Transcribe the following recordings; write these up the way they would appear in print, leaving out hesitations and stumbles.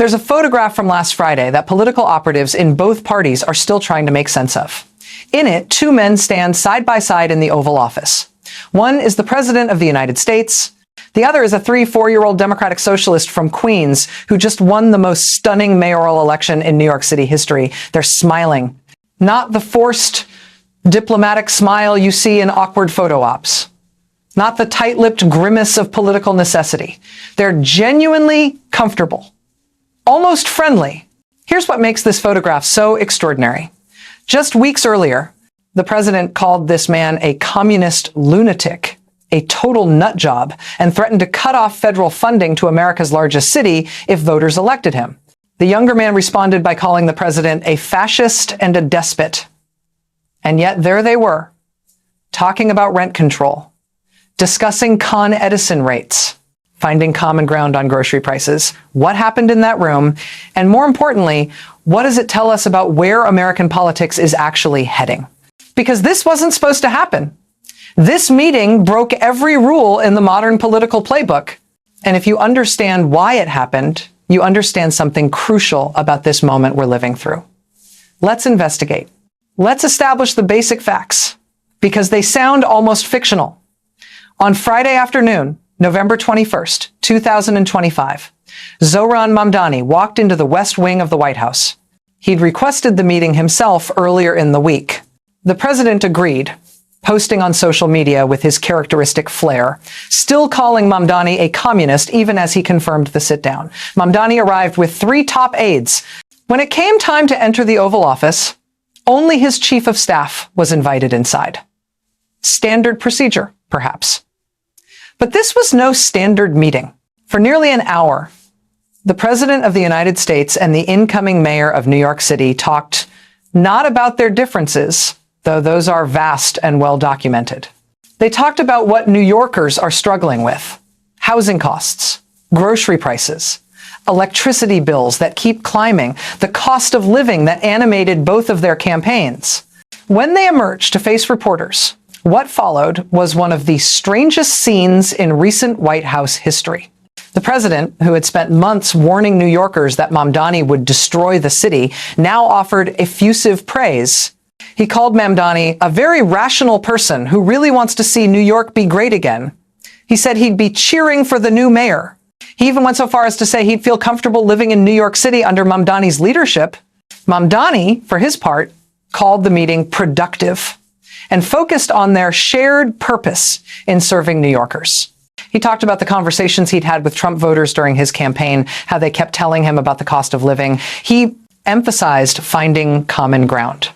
There's a photograph from last Friday that political operatives in both parties are still trying to make sense of. In it, two men stand side by side in the Oval Office. One is the President of the United States. The other is a 3-4-year-old Democratic Socialist from Queens who just won the most stunning mayoral election in New York City history. They're smiling. Not the forced diplomatic smile you see in awkward photo ops. Not the tight-lipped grimace of political necessity. They're genuinely comfortable. Almost friendly. Here's what makes this photograph so extraordinary. Just weeks earlier, the president called this man a communist lunatic, a total nut job, and threatened to cut off federal funding to America's largest city if voters elected him. The younger man responded by calling the president a fascist and a despot. And yet there they were, talking about rent control, discussing Con Edison rates, finding common ground on grocery prices. What happened in that room? And more importantly, what does it tell us about where American politics is actually heading? Because this wasn't supposed to happen. This meeting broke every rule in the modern political playbook. And if you understand why it happened, you understand something crucial about this moment we're living through. Let's investigate. Let's establish the basic facts, because they sound almost fictional. On Friday afternoon, November 21st, 2025, Zohran Mamdani walked into the West Wing of the White House. He'd requested the meeting himself earlier in the week. The president agreed, posting on social media with his characteristic flair, still calling Mamdani a communist even as he confirmed the sit-down. Mamdani arrived with 3 top aides. When it came time to enter the Oval Office, only his chief of staff was invited inside. Standard procedure, perhaps. But this was no standard meeting. For nearly an hour, the President of the United States and the incoming mayor of New York City talked not about their differences, though those are vast and well documented. They talked about what New Yorkers are struggling with: housing costs, grocery prices, electricity bills that keep climbing, the cost of living that animated both of their campaigns. When they emerged to face reporters, what followed was one of the strangest scenes in recent White House history. The president, who had spent months warning New Yorkers that Mamdani would destroy the city, now offered effusive praise. He called Mamdani a very rational person who really wants to see New York be great again. He said he'd be cheering for the new mayor. He even went so far as to say he'd feel comfortable living in New York City under Mamdani's leadership. Mamdani, for his part, called the meeting productive and focused on their shared purpose in serving New Yorkers. He talked about the conversations he'd had with Trump voters during his campaign, how they kept telling him about the cost of living. He emphasized finding common ground.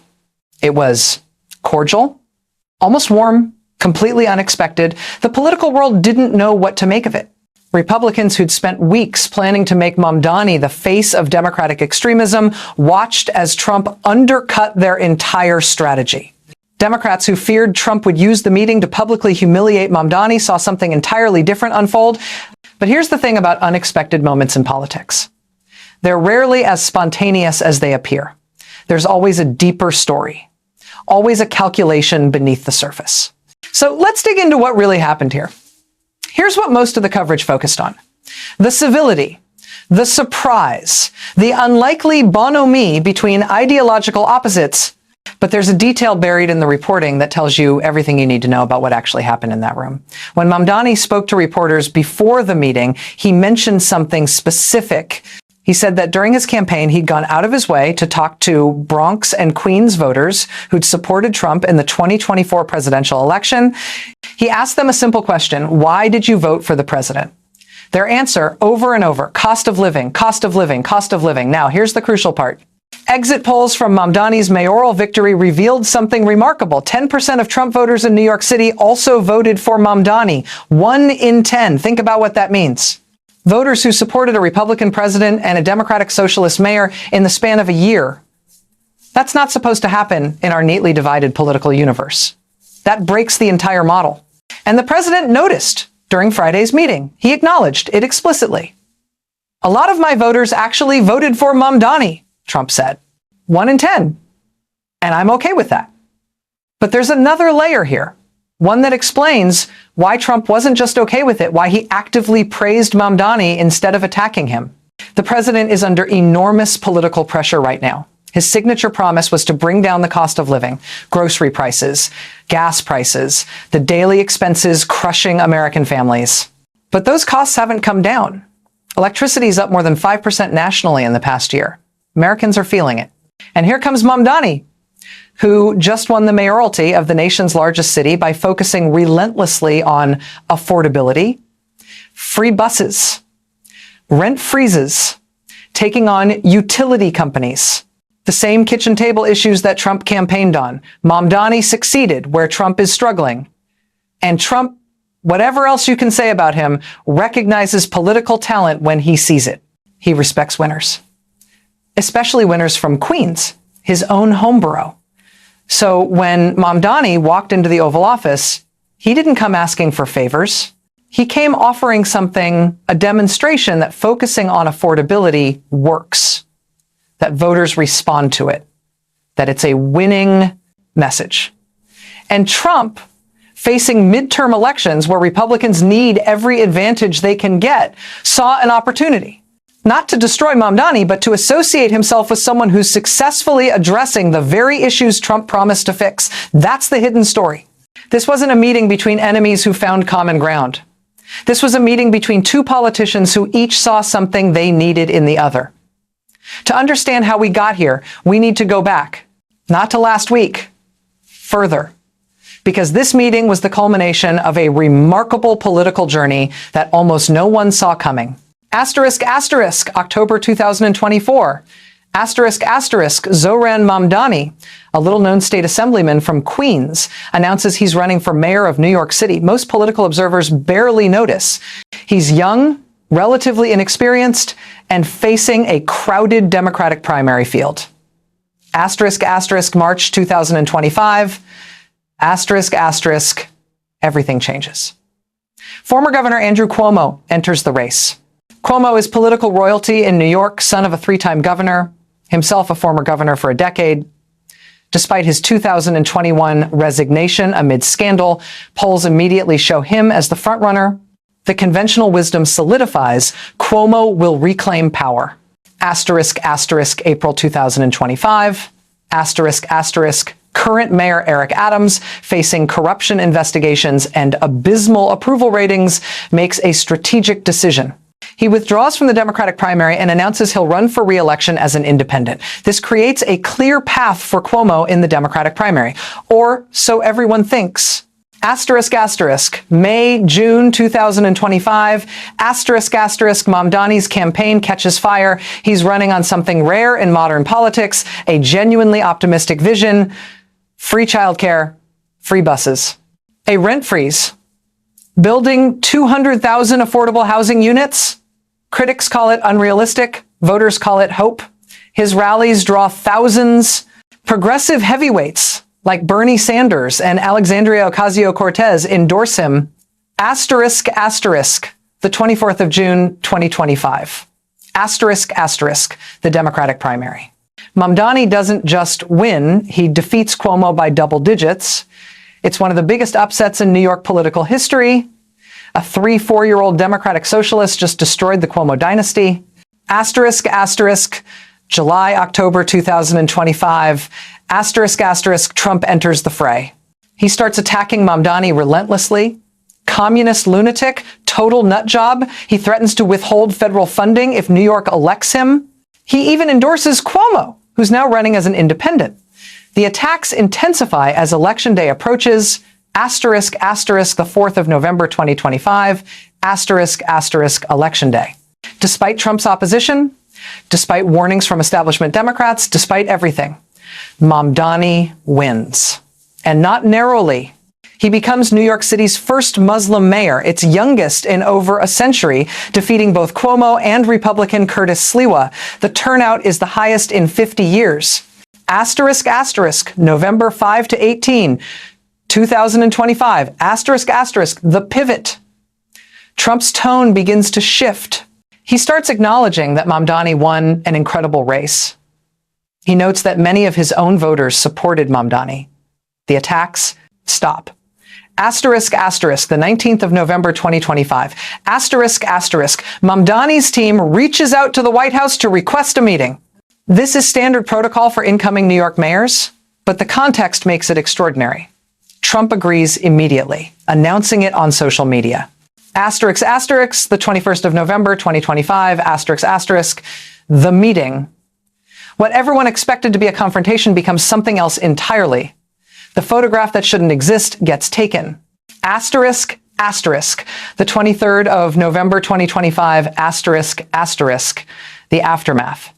It was cordial, almost warm, completely unexpected. The political world didn't know what to make of it. Republicans who'd spent weeks planning to make Mamdani the face of Democratic extremism watched as Trump undercut their entire strategy. Democrats who feared Trump would use the meeting to publicly humiliate Mamdani saw something entirely different unfold. But here's the thing about unexpected moments in politics. They're rarely as spontaneous as they appear. There's always a deeper story, always a calculation beneath the surface. So let's dig into what really happened here. Here's what most of the coverage focused on: the civility, the surprise, the unlikely bonhomie between ideological opposites. But there's a detail buried in the reporting that tells you everything you need to know about what actually happened in that room. When Mamdani spoke to reporters before the meeting, he mentioned something specific. He said that during his campaign, he'd gone out of his way to talk to Bronx and Queens voters who'd supported Trump in the 2024 presidential election. He asked them a simple question: why did you vote for the president? Their answer over and over: cost of living, cost of living, cost of living. Now, here's the crucial part. Exit polls from Mamdani's mayoral victory revealed something remarkable. 10% of Trump voters in New York City also voted for Mamdani. 1 in 10. Think about what that means. Voters who supported a Republican president and a Democratic Socialist mayor in the span of a year. That's not supposed to happen in our neatly divided political universe. That breaks the entire model. And the president noticed during Friday's meeting. He acknowledged it explicitly. A lot of my voters actually voted for Mamdani, Trump said. 1 in 10. And I'm okay with that. But there's another layer here, one that explains why Trump wasn't just okay with it, why he actively praised Mamdani instead of attacking him. The president is under enormous political pressure right now. His signature promise was to bring down the cost of living, grocery prices, gas prices, the daily expenses crushing American families. But those costs haven't come down. Electricity is up more than 5% nationally in the past year. Americans are feeling it. And here comes Mamdani, who just won the mayoralty of the nation's largest city by focusing relentlessly on affordability, free buses, rent freezes, taking on utility companies, the same kitchen table issues that Trump campaigned on. Mamdani succeeded where Trump is struggling. And Trump, whatever else you can say about him, recognizes political talent when he sees it. He respects winners, especially winners from Queens, his own home borough. So when Mamdani walked into the Oval Office, he didn't come asking for favors. He came offering something, a demonstration that focusing on affordability works, that voters respond to it, that it's a winning message. And Trump, facing midterm elections where Republicans need every advantage they can get, saw an opportunity, not to destroy Mamdani, but to associate himself with someone who's successfully addressing the very issues Trump promised to fix. That's the hidden story. This wasn't a meeting between enemies who found common ground. This was a meeting between two politicians who each saw something they needed in the other. To understand how we got here, we need to go back, not to last week, further, because this meeting was the culmination of a remarkable political journey that almost no one saw coming. Asterisk, asterisk, October 2024. Asterisk, asterisk, Zohran Mamdani, a little-known state assemblyman from Queens, announces he's running for mayor of New York City. Most political observers barely notice. He's young, relatively inexperienced, and facing a crowded Democratic primary field. Asterisk, asterisk, March 2025. Asterisk, asterisk, everything changes. Former Governor Andrew Cuomo enters the race. Cuomo is political royalty in New York, son of a three-time governor, himself a former governor for a decade. Despite his 2021 resignation amid scandal, polls immediately show him as the frontrunner. The conventional wisdom solidifies. Cuomo will reclaim power. Asterisk, asterisk, April 2025. Asterisk, asterisk, current Mayor Eric Adams, facing corruption investigations and abysmal approval ratings, makes a strategic decision. He withdraws from the Democratic primary and announces he'll run for re-election as an independent. This creates a clear path for Cuomo in the Democratic primary, or so everyone thinks. Asterisk, asterisk, May, June 2025, asterisk, asterisk, Mamdani's campaign catches fire. He's running on something rare in modern politics, a genuinely optimistic vision, free childcare, free buses, a rent freeze, building 200,000 affordable housing units. Critics call it unrealistic. Voters call it hope. His rallies draw thousands. Progressive heavyweights like Bernie Sanders and Alexandria Ocasio-Cortez endorse him. Asterisk, asterisk, the 24th of June, 2025. Asterisk, asterisk, the Democratic primary. Mamdani doesn't just win, he defeats Cuomo by double digits. It's one of the biggest upsets in New York political history. A 3-4-year-old Democratic Socialist just destroyed the Cuomo dynasty. Asterisk, asterisk, July, October 2025. Asterisk, asterisk, Trump enters the fray. He starts attacking Mamdani relentlessly. Communist lunatic, total nut job. He threatens to withhold federal funding if New York elects him. He even endorses Cuomo, who's now running as an independent. The attacks intensify as Election Day approaches. Asterisk, asterisk, the 4th of November 2025. Asterisk, asterisk, Election Day. Despite Trump's opposition, despite warnings from establishment Democrats, despite everything, Mamdani wins. And not narrowly. He becomes New York City's first Muslim mayor, its youngest in over a century, defeating both Cuomo and Republican Curtis Sliwa. The turnout is the highest in 50 years. Asterisk, asterisk, November 5 to 18, 2025. Asterisk, asterisk, the pivot. Trump's tone begins to shift. He starts acknowledging that Mamdani won an incredible race. He notes that many of his own voters supported Mamdani. The attacks stop. Asterisk, asterisk, the 19th of November, 2025. Asterisk, asterisk, Mamdani's team reaches out to the White House to request a meeting. This is standard protocol for incoming New York mayors, but the context makes it extraordinary. Trump agrees immediately, announcing it on social media. Asterisk, asterisk, the 21st of November, 2025, asterisk, asterisk, the meeting. What everyone expected to be a confrontation becomes something else entirely. The photograph that shouldn't exist gets taken. Asterisk, asterisk, the 23rd of November, 2025, asterisk, asterisk, the aftermath.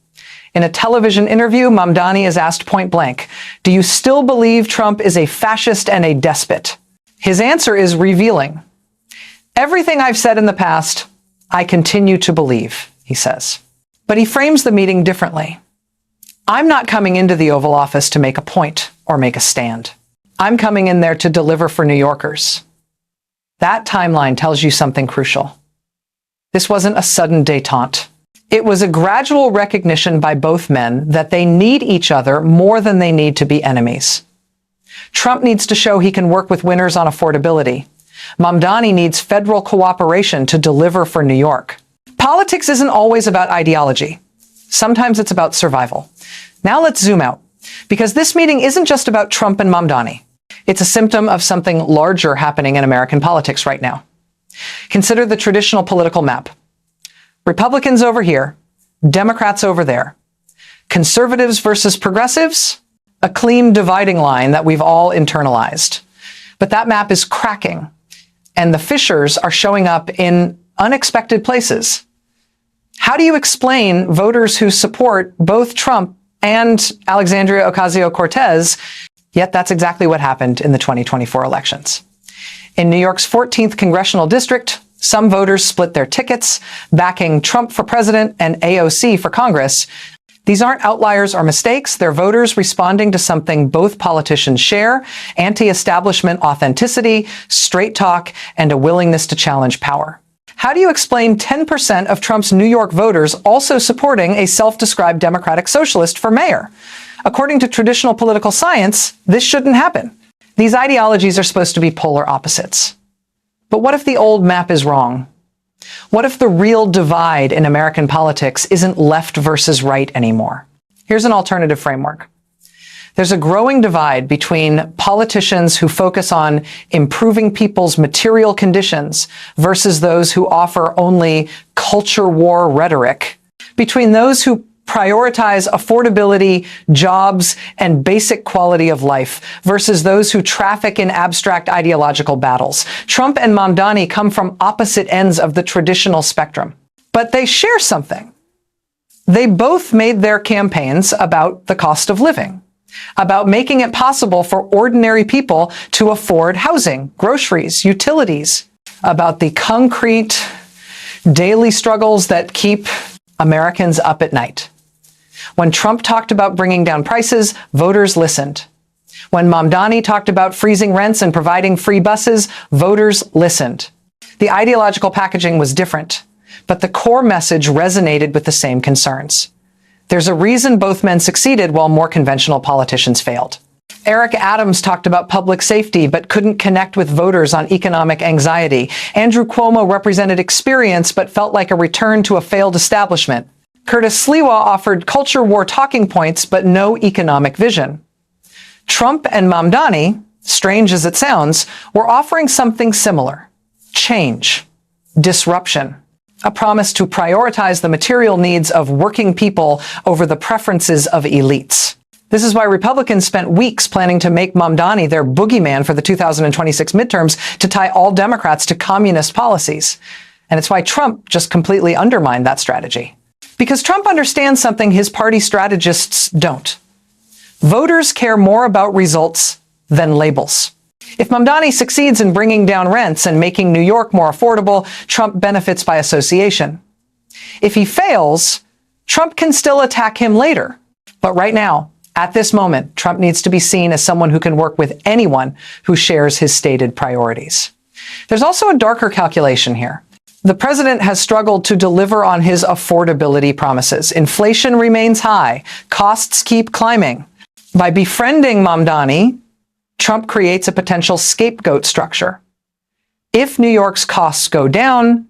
In a television interview, Mamdani is asked point blank, "Do you still believe Trump is a fascist and a despot?" His answer is revealing. "Everything I've said in the past, I continue to believe," he says. But he frames the meeting differently. "I'm not coming into the Oval Office to make a point or make a stand. I'm coming in there to deliver for New Yorkers." That timeline tells you something crucial. This wasn't a sudden détente. It was a gradual recognition by both men that they need each other more than they need to be enemies. Trump needs to show he can work with winners on affordability. Mamdani needs federal cooperation to deliver for New York. Politics isn't always about ideology. Sometimes it's about survival. Now let's zoom out, because this meeting isn't just about Trump and Mamdani. It's a symptom of something larger happening in American politics right now. Consider the traditional political map. Republicans over here, Democrats over there. Conservatives versus progressives, a clean dividing line that we've all internalized. But that map is cracking, and the fissures are showing up in unexpected places. How do you explain voters who support both Trump and Alexandria Ocasio-Cortez? Yet that's exactly what happened in the 2024 elections. In New York's 14th congressional district, some voters split their tickets, backing Trump for president and AOC for Congress. These aren't outliers or mistakes. They're voters responding to something both politicians share: anti-establishment authenticity, straight talk, and a willingness to challenge power. How do you explain 10% of Trump's New York voters also supporting a self-described Democratic Socialist for mayor? According to traditional political science, this shouldn't happen. These ideologies are supposed to be polar opposites. But what if the old map is wrong? What if the real divide in American politics isn't left versus right anymore? Here's an alternative framework. There's a growing divide between politicians who focus on improving people's material conditions versus those who offer only culture war rhetoric, between those who prioritize affordability, jobs, and basic quality of life versus those who traffic in abstract ideological battles. Trump and Mamdani come from opposite ends of the traditional spectrum, but they share something. They both made their campaigns about the cost of living, about making it possible for ordinary people to afford housing, groceries, utilities, about the concrete daily struggles that keep Americans up at night. When Trump talked about bringing down prices, voters listened. When Mamdani talked about freezing rents and providing free buses, voters listened. The ideological packaging was different, but the core message resonated with the same concerns. There's a reason both men succeeded while more conventional politicians failed. Eric Adams talked about public safety but couldn't connect with voters on economic anxiety. Andrew Cuomo represented experience but felt like a return to a failed establishment. Curtis Sliwa offered culture war talking points but no economic vision. Trump and Mamdani, strange as it sounds, were offering something similar: change, disruption, a promise to prioritize the material needs of working people over the preferences of elites. This is why Republicans spent weeks planning to make Mamdani their boogeyman for the 2026 midterms, to tie all Democrats to communist policies. And it's why Trump just completely undermined that strategy. Because Trump understands something his party strategists don't. Voters care more about results than labels. If Mamdani succeeds in bringing down rents and making New York more affordable, Trump benefits by association. If he fails, Trump can still attack him later. But right now, at this moment, Trump needs to be seen as someone who can work with anyone who shares his stated priorities. There's also a darker calculation here. The president has struggled to deliver on his affordability promises. Inflation remains high. Costs keep climbing. By befriending Mamdani, Trump creates a potential scapegoat structure. If New York's costs go down,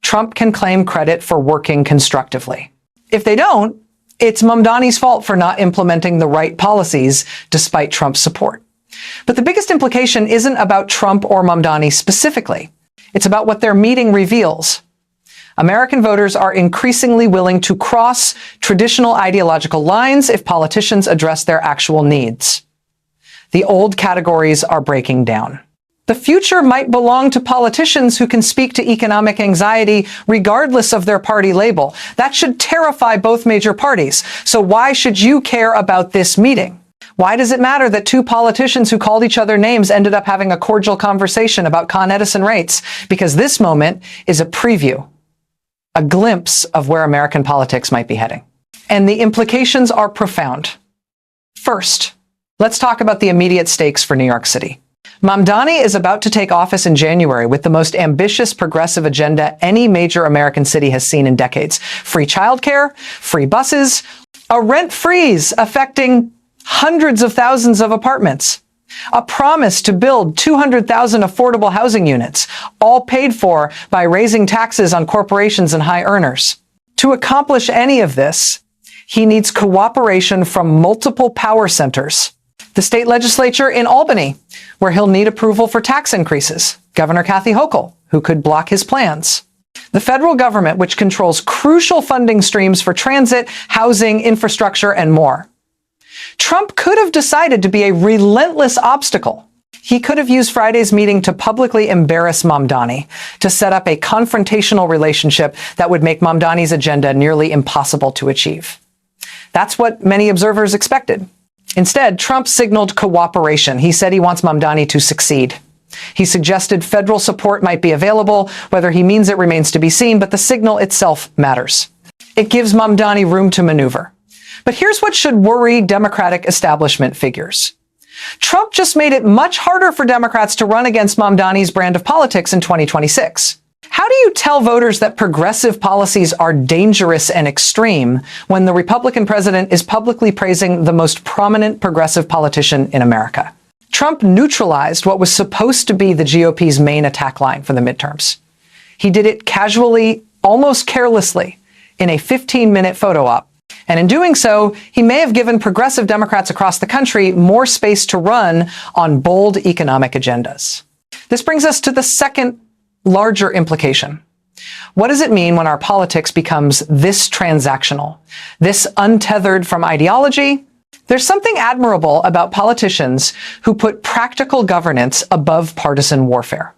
Trump can claim credit for working constructively. If they don't, it's Mamdani's fault for not implementing the right policies despite Trump's support. But the biggest implication isn't about Trump or Mamdani specifically. It's about what their meeting reveals. American voters are increasingly willing to cross traditional ideological lines if politicians address their actual needs. The old categories are breaking down. The future might belong to politicians who can speak to economic anxiety regardless of their party label. That should terrify both major parties. So why should you care about this meeting? Why does it matter that two politicians who called each other names ended up having a cordial conversation about Con Edison rates? Because this moment is a preview, a glimpse of where American politics might be heading. And the implications are profound. First, let's talk about the immediate stakes for New York City. Mamdani is about to take office in January with the most ambitious progressive agenda any major American city has seen in decades. Free childcare, free buses, a rent freeze affecting hundreds of thousands of apartments, a promise to build 200,000 affordable housing units, all paid for by raising taxes on corporations and high earners. To accomplish any of this, he needs cooperation from multiple power centers. The state legislature in Albany, where he'll need approval for tax increases, Governor Kathy Hochul, who could block his plans. The federal government, which controls crucial funding streams for transit, housing, infrastructure, and more. Trump could have decided to be a relentless obstacle. He could have used Friday's meeting to publicly embarrass Mamdani, to set up a confrontational relationship that would make Mamdani's agenda nearly impossible to achieve. That's what many observers expected. Instead, Trump signaled cooperation. He said he wants Mamdani to succeed. He suggested federal support might be available. Whether he means it remains to be seen, but the signal itself matters. It gives Mamdani room to maneuver. But here's what should worry Democratic establishment figures. Trump just made it much harder for Democrats to run against Mamdani's brand of politics in 2026. How do you tell voters that progressive policies are dangerous and extreme when the Republican president is publicly praising the most prominent progressive politician in America? Trump neutralized what was supposed to be the GOP's main attack line for the midterms. He did it casually, almost carelessly, in a 15-minute photo op. And in doing so, he may have given progressive Democrats across the country more space to run on bold economic agendas. This brings us to the second larger implication. What does it mean when our politics becomes this transactional, this untethered from ideology? There's something admirable about politicians who put practical governance above partisan warfare.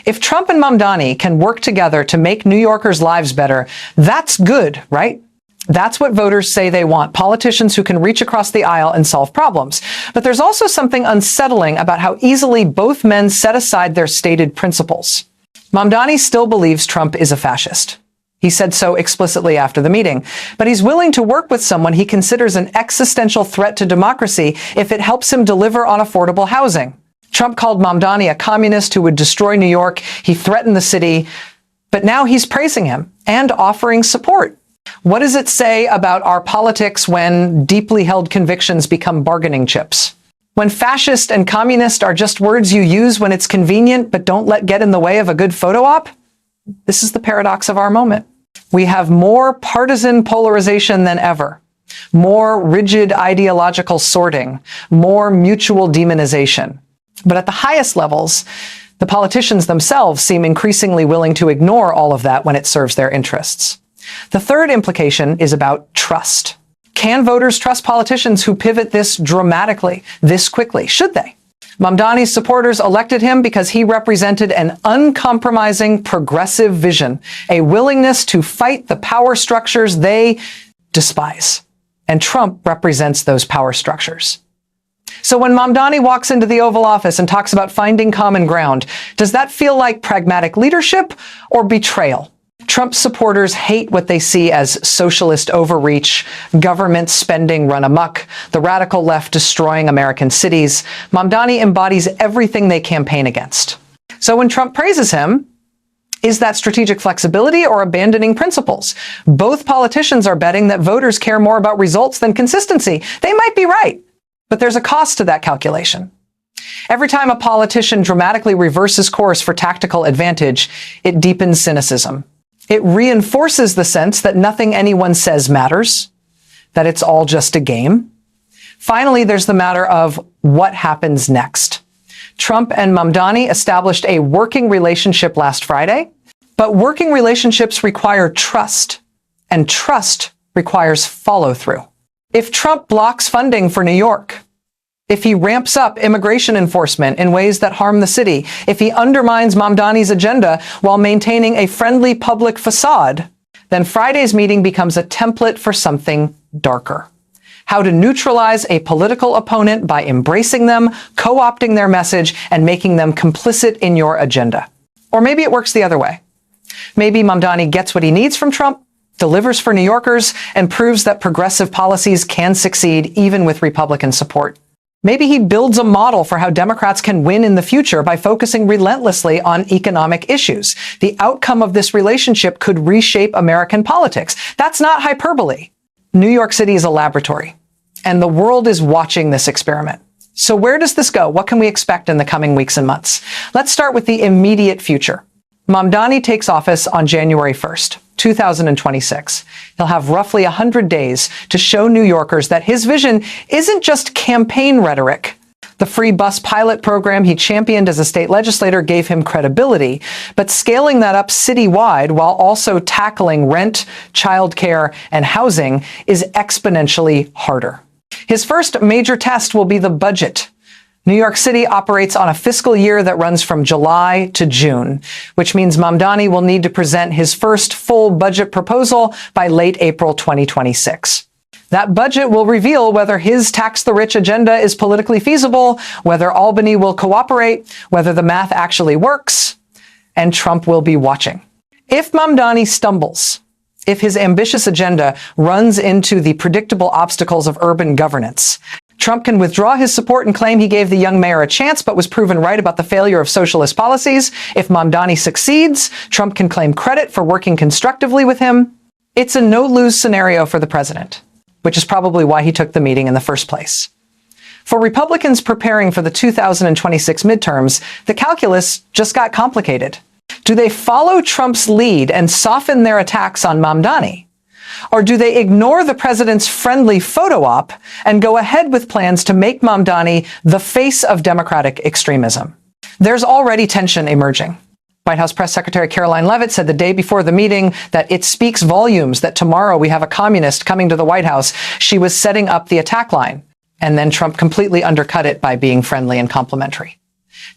If Trump and Mamdani can work together to make New Yorkers' lives better, that's good, right? That's what voters say they want, politicians who can reach across the aisle and solve problems. But there's also something unsettling about how easily both men set aside their stated principles. Mamdani still believes Trump is a fascist. He said so explicitly after the meeting, but he's willing to work with someone he considers an existential threat to democracy if it helps him deliver on affordable housing. Trump called Mamdani a communist who would destroy New York. He threatened the city, but now he's praising him and offering support. What does it say about our politics when deeply held convictions become bargaining chips? When fascist and communist are just words you use when it's convenient but don't let get in the way of a good photo op? This is the paradox of our moment. We have more partisan polarization than ever, more rigid ideological sorting, more mutual demonization. But at the highest levels, the politicians themselves seem increasingly willing to ignore all of that when it serves their interests. The third implication is about trust. Can voters trust politicians who pivot this dramatically, this quickly? Should they? Mamdani's supporters elected him because he represented an uncompromising progressive vision, a willingness to fight the power structures they despise. And Trump represents those power structures. So when Mamdani walks into the Oval Office and talks about finding common ground, does that feel like pragmatic leadership or betrayal? Trump supporters hate what they see as socialist overreach, government spending run amok, the radical left destroying American cities. Mamdani embodies everything they campaign against. So when Trump praises him, is that strategic flexibility or abandoning principles? Both politicians are betting that voters care more about results than consistency. They might be right, but there's a cost to that calculation. Every time a politician dramatically reverses course for tactical advantage, it deepens cynicism. It reinforces the sense that nothing anyone says matters, that it's all just a game. Finally, there's the matter of what happens next. Trump and Mamdani established a working relationship last Friday, but working relationships require trust, and trust requires follow-through. If Trump blocks funding for New York, if he ramps up immigration enforcement in ways that harm the city, if he undermines Mamdani's agenda while maintaining a friendly public facade, then Friday's meeting becomes a template for something darker. How to neutralize a political opponent by embracing them, co-opting their message, and making them complicit in your agenda. Or maybe it works the other way. Maybe Mamdani gets what he needs from Trump, delivers for New Yorkers, and proves that progressive policies can succeed even with Republican support. Maybe he builds a model for how Democrats can win in the future by focusing relentlessly on economic issues. The outcome of this relationship could reshape American politics. That's not hyperbole. New York City is a laboratory, and the world is watching this experiment. So where does this go? What can we expect in the coming weeks and months? Let's start with the immediate future. Mamdani takes office on January 1st, 2026. He'll have roughly 100 days to show New Yorkers that his vision isn't just campaign rhetoric. The free bus pilot program he championed as a state legislator gave him credibility, but scaling that up citywide while also tackling rent, childcare, and housing is exponentially harder. His first major test will be the budget. New York City operates on a fiscal year that runs from July to June, which means Mamdani will need to present his first full budget proposal by late April 2026. That budget will reveal whether his tax-the-rich agenda is politically feasible, whether Albany will cooperate, whether the math actually works, and Trump will be watching. If Mamdani stumbles, if his ambitious agenda runs into the predictable obstacles of urban governance, Trump can withdraw his support and claim he gave the young mayor a chance but was proven right about the failure of socialist policies. If Mamdani succeeds, Trump can claim credit for working constructively with him. It's a no-lose scenario for the president, which is probably why he took the meeting in the first place. For Republicans preparing for the 2026 midterms, the calculus just got complicated. Do they follow Trump's lead and soften their attacks on Mamdani? Or do they ignore the president's friendly photo op and go ahead with plans to make Mamdani the face of Democratic extremism? There's already tension emerging. White House Press Secretary Caroline Leavitt said the day before the meeting that it speaks volumes that tomorrow we have a communist coming to the White House. She was setting up the attack line, and then Trump completely undercut it by being friendly and complimentary.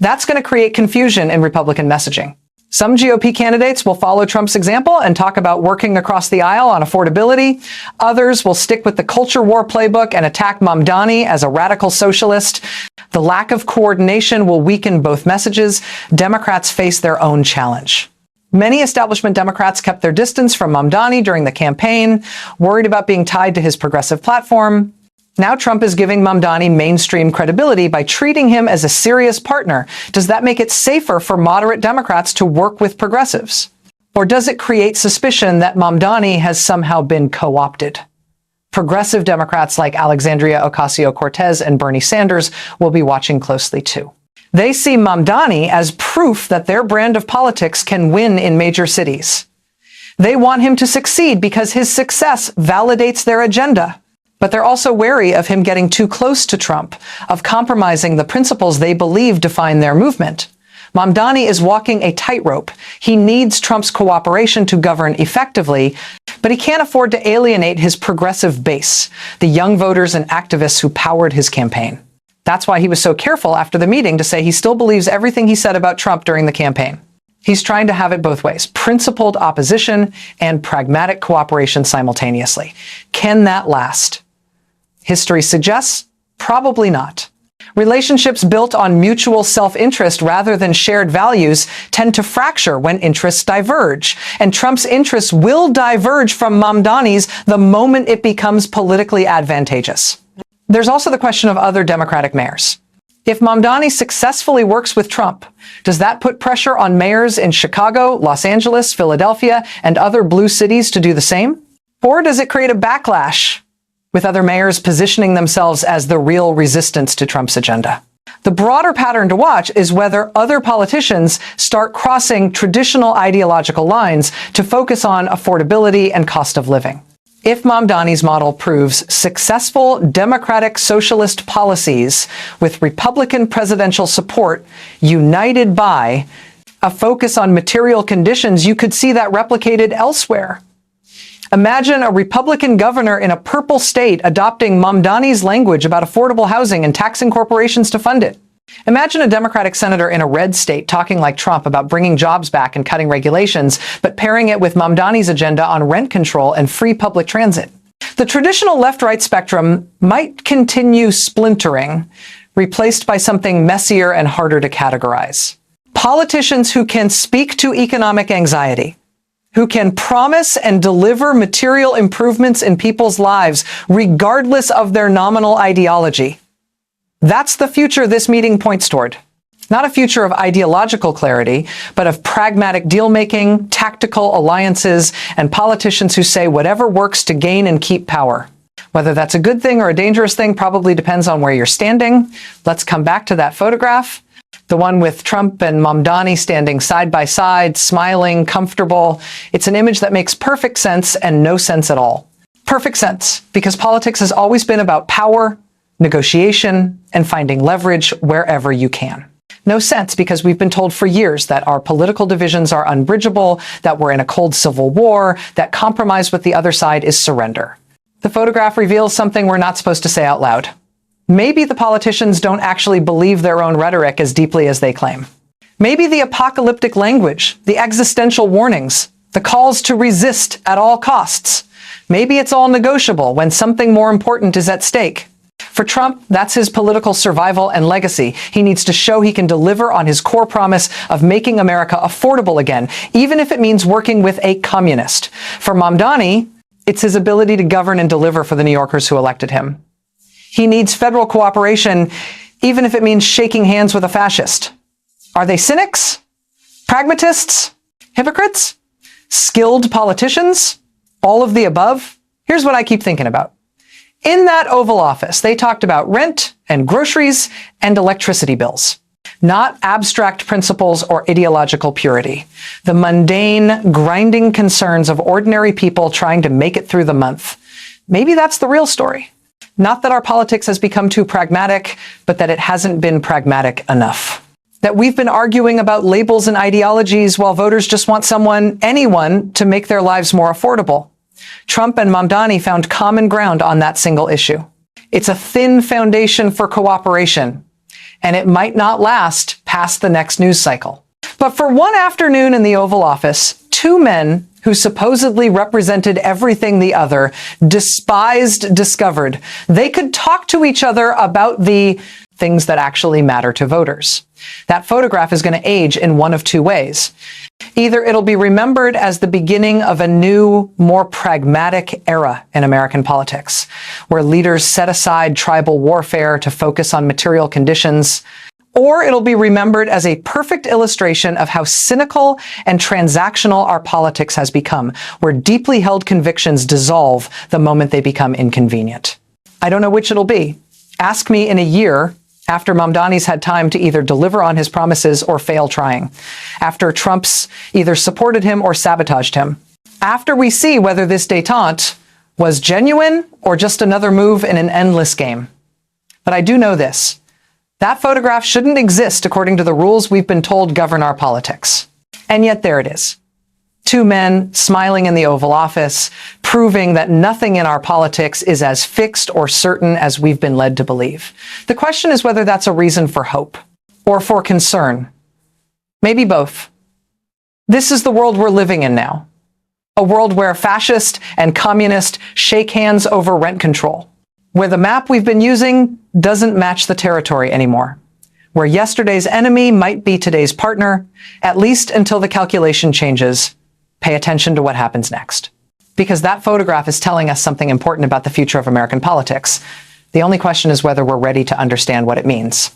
That's going to create confusion in Republican messaging. Some GOP candidates will follow Trump's example and talk about working across the aisle on affordability. Others will stick with the culture war playbook and attack Mamdani as a radical socialist. The lack of coordination will weaken both messages. Democrats face their own challenge. Many establishment Democrats kept their distance from Mamdani during the campaign, worried about being tied to his progressive platform. Now Trump is giving Mamdani mainstream credibility by treating him as a serious partner. Does that make it safer for moderate Democrats to work with progressives? Or does it create suspicion that Mamdani has somehow been co-opted? Progressive Democrats like Alexandria Ocasio-Cortez and Bernie Sanders will be watching closely too. They see Mamdani as proof that their brand of politics can win in major cities. They want him to succeed because his success validates their agenda. But they're also wary of him getting too close to Trump, of compromising the principles they believe define their movement. Mamdani is walking a tightrope. He needs Trump's cooperation to govern effectively, but he can't afford to alienate his progressive base, the young voters and activists who powered his campaign. That's why he was so careful after the meeting to say he still believes everything he said about Trump during the campaign. He's trying to have it both ways, principled opposition and pragmatic cooperation simultaneously. Can that last? History suggests probably not. Relationships built on mutual self-interest rather than shared values tend to fracture when interests diverge. And Trump's interests will diverge from Mamdani's the moment it becomes politically advantageous. There's also the question of other Democratic mayors. If Mamdani successfully works with Trump, does that put pressure on mayors in Chicago, Los Angeles, Philadelphia, and other blue cities to do the same? Or does it create a backlash with other mayors positioning themselves as the real resistance to Trump's agenda? The broader pattern to watch is whether other politicians start crossing traditional ideological lines to focus on affordability and cost of living. If Mamdani's model proves successful democratic socialist policies with Republican presidential support united by a focus on material conditions, you could see that replicated elsewhere. Imagine a Republican governor in a purple state adopting Mamdani's language about affordable housing and taxing corporations to fund it. Imagine a Democratic senator in a red state talking like Trump about bringing jobs back and cutting regulations, but pairing it with Mamdani's agenda on rent control and free public transit. The traditional left-right spectrum might continue splintering, replaced by something messier and harder to categorize. Politicians who can speak to economic anxiety, who can promise and deliver material improvements in people's lives, regardless of their nominal ideology. That's the future this meeting points toward. Not a future of ideological clarity, but of pragmatic deal-making, tactical alliances, and politicians who say whatever works to gain and keep power. Whether that's a good thing or a dangerous thing probably depends on where you're standing. Let's come back to that photograph. The one with Trump and Mamdani standing side by side, smiling, comfortable. It's an image that makes perfect sense and no sense at all. Perfect sense, because politics has always been about power, negotiation, and finding leverage wherever you can. No sense, because we've been told for years that our political divisions are unbridgeable, that we're in a cold civil war, that compromise with the other side is surrender. The photograph reveals something we're not supposed to say out loud. Maybe the politicians don't actually believe their own rhetoric as deeply as they claim. Maybe the apocalyptic language, the existential warnings, the calls to resist at all costs. Maybe it's all negotiable when something more important is at stake. For Trump, that's his political survival and legacy. He needs to show he can deliver on his core promise of making America affordable again, even if it means working with a communist. For Mamdani, it's his ability to govern and deliver for the New Yorkers who elected him. He needs federal cooperation, even if it means shaking hands with a fascist. Are they cynics? Pragmatists? Hypocrites? Skilled politicians? All of the above? Here's what I keep thinking about. In that Oval Office, they talked about rent and groceries and electricity bills. Not abstract principles or ideological purity. The mundane, grinding concerns of ordinary people trying to make it through the month. Maybe that's the real story. Not that our politics has become too pragmatic, but that it hasn't been pragmatic enough. That we've been arguing about labels and ideologies while voters just want anyone, to make their lives more affordable. Trump and Mamdani found common ground on that single issue. It's a thin foundation for cooperation, and it might not last past the next news cycle. But for one afternoon in the Oval Office, two men who supposedly represented everything the other discovered they could talk to each other about the things that actually matter to voters. That photograph is going to age in one of two ways. Either it'll be remembered as the beginning of a new, more pragmatic era in American politics, where leaders set aside tribal warfare to focus on material conditions, or it'll be remembered as a perfect illustration of how cynical and transactional our politics has become, where deeply held convictions dissolve the moment they become inconvenient. I don't know which it'll be. Ask me in a year, after Mamdani's had time to either deliver on his promises or fail trying. After Trump's either supported him or sabotaged him. After we see whether this détente was genuine or just another move in an endless game. But I do know this. That photograph shouldn't exist according to the rules we've been told govern our politics. And yet there it is. Two men smiling in the Oval Office, proving that nothing in our politics is as fixed or certain as we've been led to believe. The question is whether that's a reason for hope or for concern. Maybe both. This is the world we're living in now. A world where fascist and communist shake hands over rent control. Where the map we've been using doesn't match the territory anymore. Where yesterday's enemy might be today's partner, at least until the calculation changes. Pay attention to what happens next. Because that photograph is telling us something important about the future of American politics. The only question is whether we're ready to understand what it means.